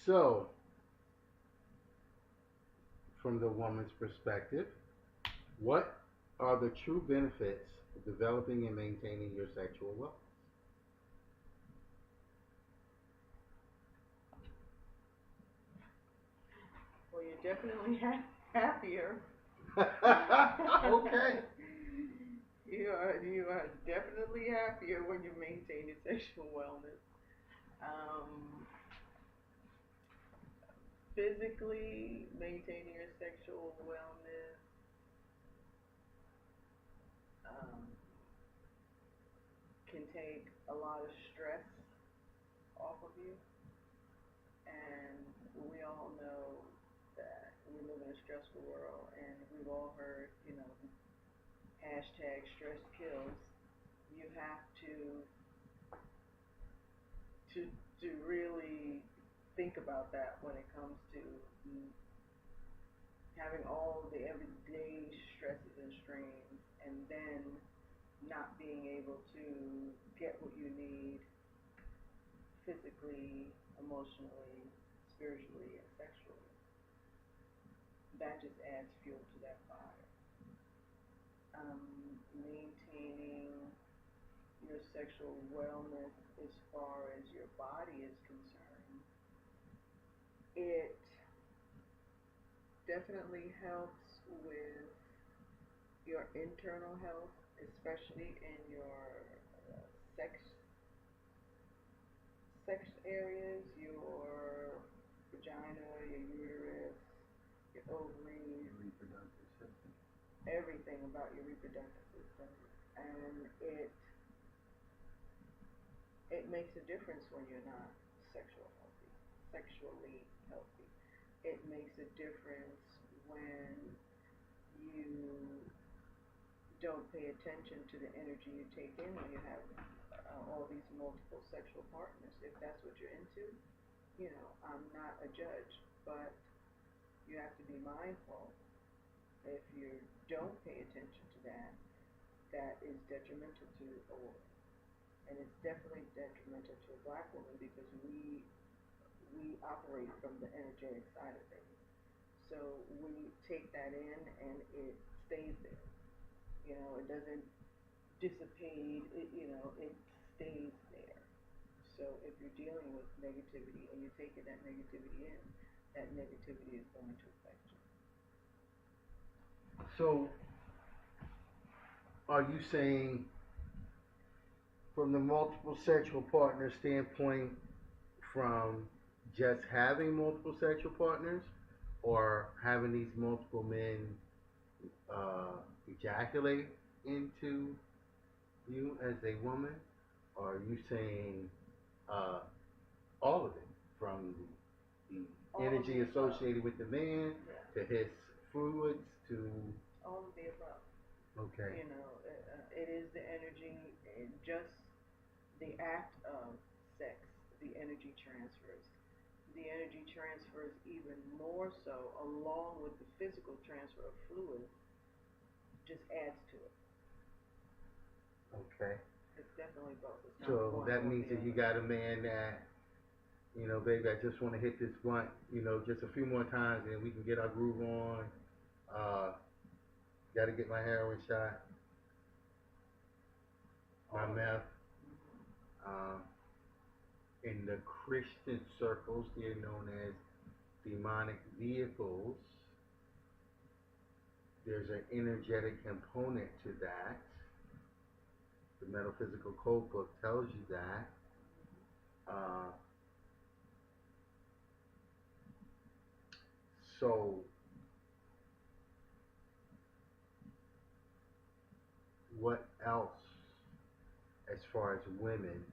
So, from the woman's perspective, what are the true benefits of developing and maintaining your sexual Well, you're definitely happier. wealth? Okay. You are definitely happier when you maintain your sexual wellness. Um, Physically maintaining your sexual wellness um, can take a lot of stress off of you, and we all know that we live in a stressful world, and we've all heard, hashtag stress kills. You have to to really think about that when it comes to having all the everyday stresses and strains, and then not being able to get what you need physically, emotionally, spiritually, and sexually. That just adds fuel to that fire. Maintaining your sexual wellness as far as your body is concerned, it definitely helps with your internal health, especially in your sex sex areas, your vagina, your uterus, your ovaries, Reproductive system. everything about your reproductive system, and it makes a difference when you're not sexually healthy. It makes a difference when you don't pay attention to the energy you take in when you have all these multiple sexual partners. If that's what you're into, I'm not a judge, but you have to be mindful. If you don't pay attention to that, that is detrimental to a woman, and it's definitely detrimental to a black woman because we operate from the energetic side of things. So we take that in and it stays there. It doesn't dissipate. It stays there. So if you're dealing with negativity and you're taking that negativity in, that negativity is going to affect you. So, are you saying, from the multiple sexual partner standpoint, from just having multiple sexual partners, or having these multiple men uh, ejaculate into you as a woman? Or are you saying uh, all of it, from the All of energy the above. associated with the man Yeah. to his fluids to All of the above. okay, It is the energy, and just the act of sex, the energy transfers. The energy transfers even more so, along with the physical transfer of fluid, just adds to it. okay. It's definitely both. It's not So one that or means the that you other. got a man that, baby, I just want to hit this blunt, just a few more times and we can get our groove on. Uh, got to get my heroin shot, my All of meth. that. Mm-hmm. Um, in the Christian circles, they're known as demonic vehicles. There's an energetic component to that. The Metaphysical Code Book tells you that. Uh, so, what else, as far as women,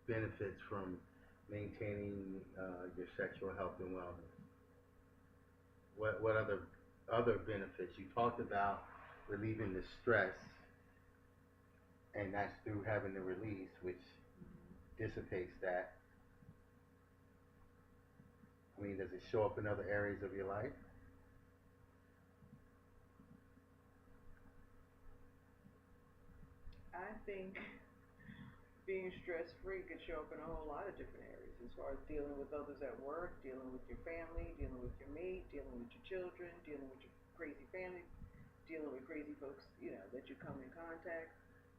benefits from maintaining your sexual health and wellness? What other benefits? You talked about relieving the stress, and that's through having the release, which dissipates that. I mean, does it show up in other areas of your life? I think being stress-free could show up in a whole lot of different areas, as far as dealing with others at work, dealing with your family, dealing with your mate, dealing with your children, dealing with your crazy family, dealing with crazy folks, that you come in contact.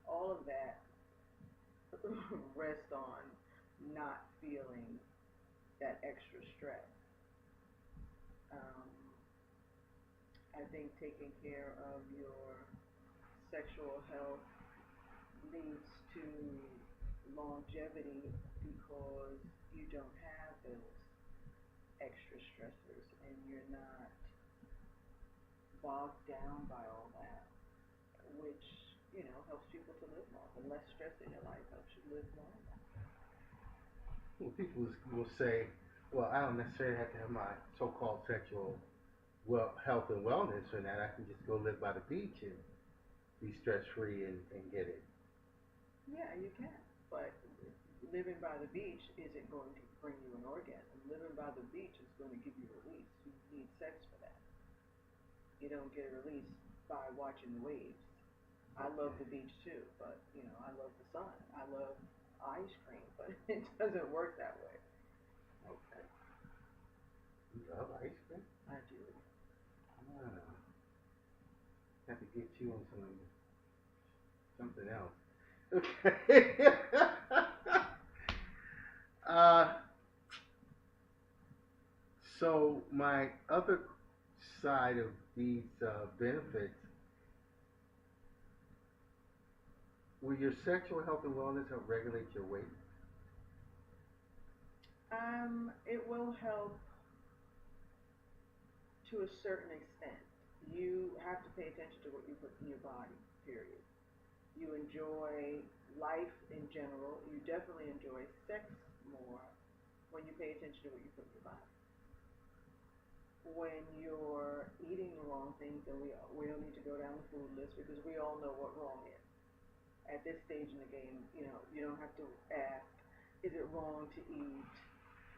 All of that rest on not feeling that extra stress. Um, I think taking care of your sexual health leads to longevity because you don't have those extra stressors and you're not bogged down by all that, which, helps people to live long. The less stress in your life helps you live longer. Well, people will say, well, I don't necessarily have to have my so-called sexual health and wellness or that. I can just go live by the beach and be stress-free and get it. Yeah, you can, but living by the beach isn't going to bring you an orgasm. Living by the beach is going to give you release. You need sex for that. You don't get a release by watching the waves. I love the beach too, but I love the sun. I love ice cream, but it doesn't work that way. Okay. You love ice cream? I do. Ah, have to get you on something else. Okay. uh, so my other side of these benefits, will your sexual health and wellness help regulate your weight? It will help to a certain extent. You have to pay attention to what you put in your body, period. You enjoy life in general. You definitely enjoy sex more when you pay attention to what you put in your body. When you're eating the wrong things, and we don't need to go down the food list because we all know what wrong is. At this stage in the game, you don't have to ask, is it wrong to eat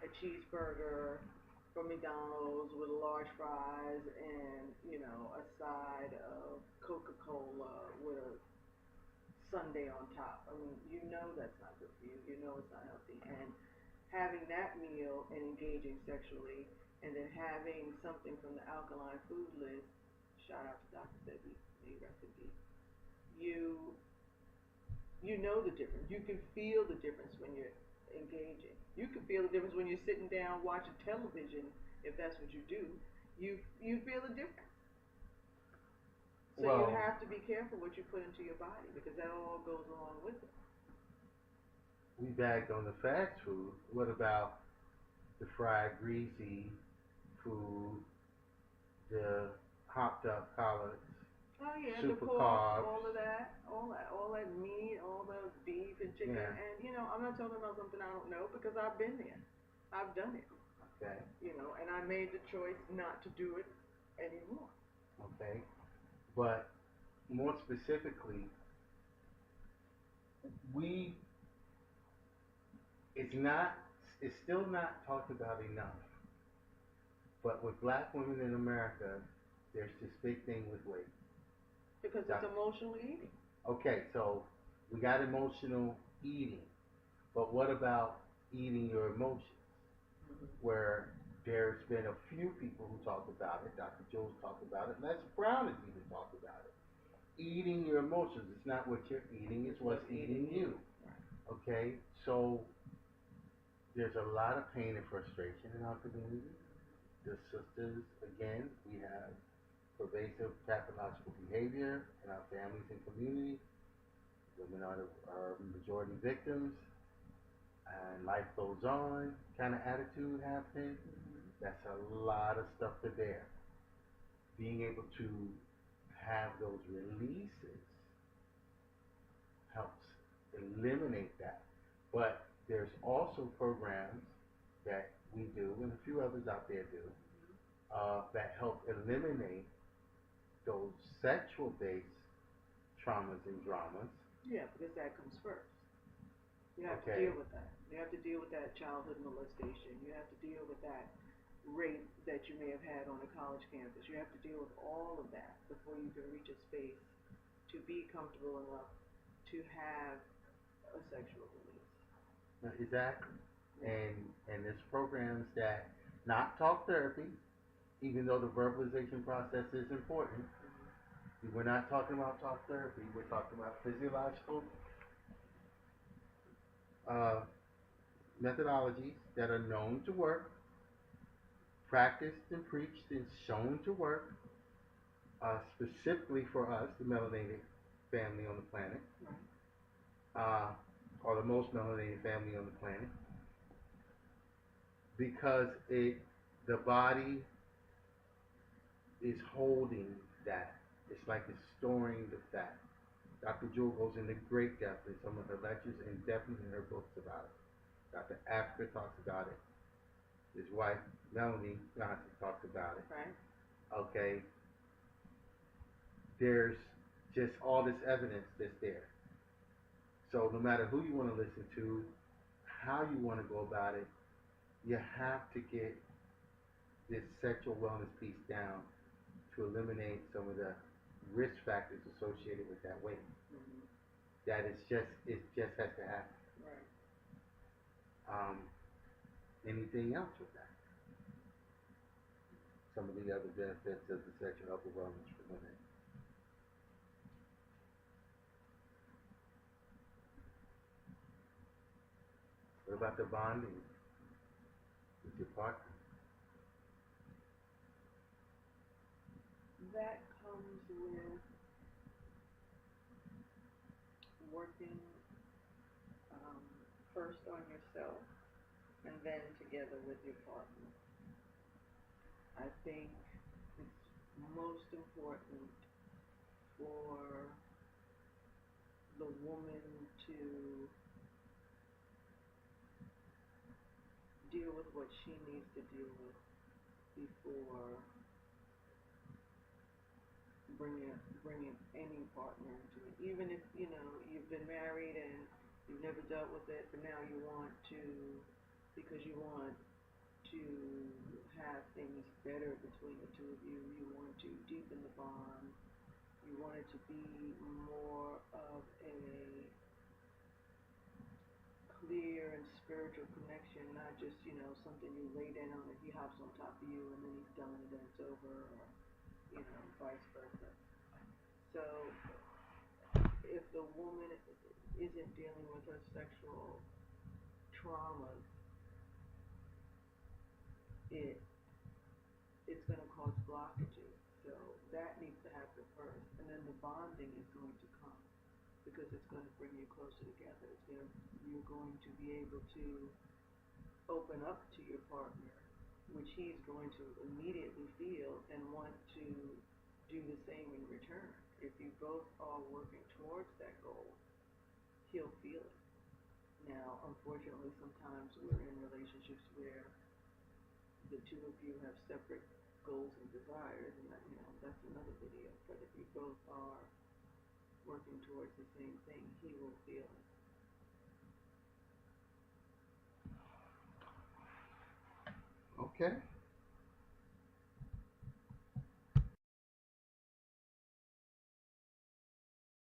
a cheeseburger from McDonald's with large fries and, a side of Coca-Cola with a sundae on top? I mean, that's not good for you. You know it's not healthy. And having that meal and engaging sexually, and then having something from the alkaline food list, shout out to Dr. Sebi, may rest in peace. You know the difference. You can feel the difference when you're engaging. You can feel the difference when you're sitting down watching television, if that's what you do. You feel the difference. So you have to be careful what you put into your body because that all goes along with it. We bagged on the fast food. What about the fried, greasy food, the hopped up collards? Oh yeah, super the pork, carbs, all that meat, all the beef and chicken, yeah. And I'm not talking about something I don't know because I've been there, I've done it. Okay. And I made the choice not to do it anymore. Okay, but more specifically, it's still not talked about enough. But with black women in America, there's this big thing with weight. Because it's emotional eating. Okay, so we got emotional eating, but what about eating your emotions? Mm-hmm. Where there's been a few people who talked about it. Dr. Jones talked about it. Les Brown has even talked about it. Eating your emotions. It's not what you're eating, it's what's eating you. Okay, so there's a lot of pain and frustration in our community. The sisters, again, we have pervasive pathological behavior in our families and community. Women are majority victims, and life goes on kind of attitude happening. That's a lot of stuff to bear. Being able to have those releases helps eliminate that. But there's also programs that we do, and a few others out there do, that help eliminate those sexual-based traumas and dramas. Yeah, because that comes first. You have to deal with that. You have to deal with that childhood molestation. You have to deal with that rape that you may have had on a college campus. You have to deal with all of that before you can reach a space to be comfortable enough to have a sexual release. Exactly. And there's programs that, not talk therapy, even though the verbalization process is important. We're not talking about talk therapy. We're talking about physiological uh, methodologies that are known to work, practiced and preached and shown to work, specifically for us, the melanated family on the planet, uh, or the most melanated family on the planet, because the body is holding that. It's like it's storing the fat. Dr. Jewel goes into great depth in some of her lectures and definitely in her books about it. Dr. Africa talks about it. His wife, Melanie Johnson, talks about it. Right. Okay. There's just all this evidence that's there. So no matter who you want to listen to, how you want to go about it, you have to get this sexual wellness piece down to eliminate some of the risk factors associated with that weight. Mm-hmm. That it just has to happen. Right. Anything else with that? Some of the other benefits of the sexual health and wellness for women. What about the bonding with your partner? That comes with working first on yourself and then together with your partner. I think it's most important for the woman to deal with what she needs to deal with before bringing any partner into it. Even if, you've been married and you've never dealt with it, but now you want to, because you want to have things better between the two of you, you want to deepen the bond, you want it to be more of a clear and spiritual connection, not just, something you lay down and he hops on top of you and then he's done and then it's over, or, vice versa. So, if the woman isn't dealing with her sexual traumas, it's going to cause blockages. So that needs to happen first, and then the bonding is going to come because it's going to bring you closer together. You're going to be able to open up to your partner, which he's going to immediately feel and want to do the same in return. If you both are working towards that goal, he'll feel it. Now, unfortunately, sometimes we're in relationships where the two of you have separate goals and desires, and that's another video. But if you both are working towards the same thing, he will feel it. Okay.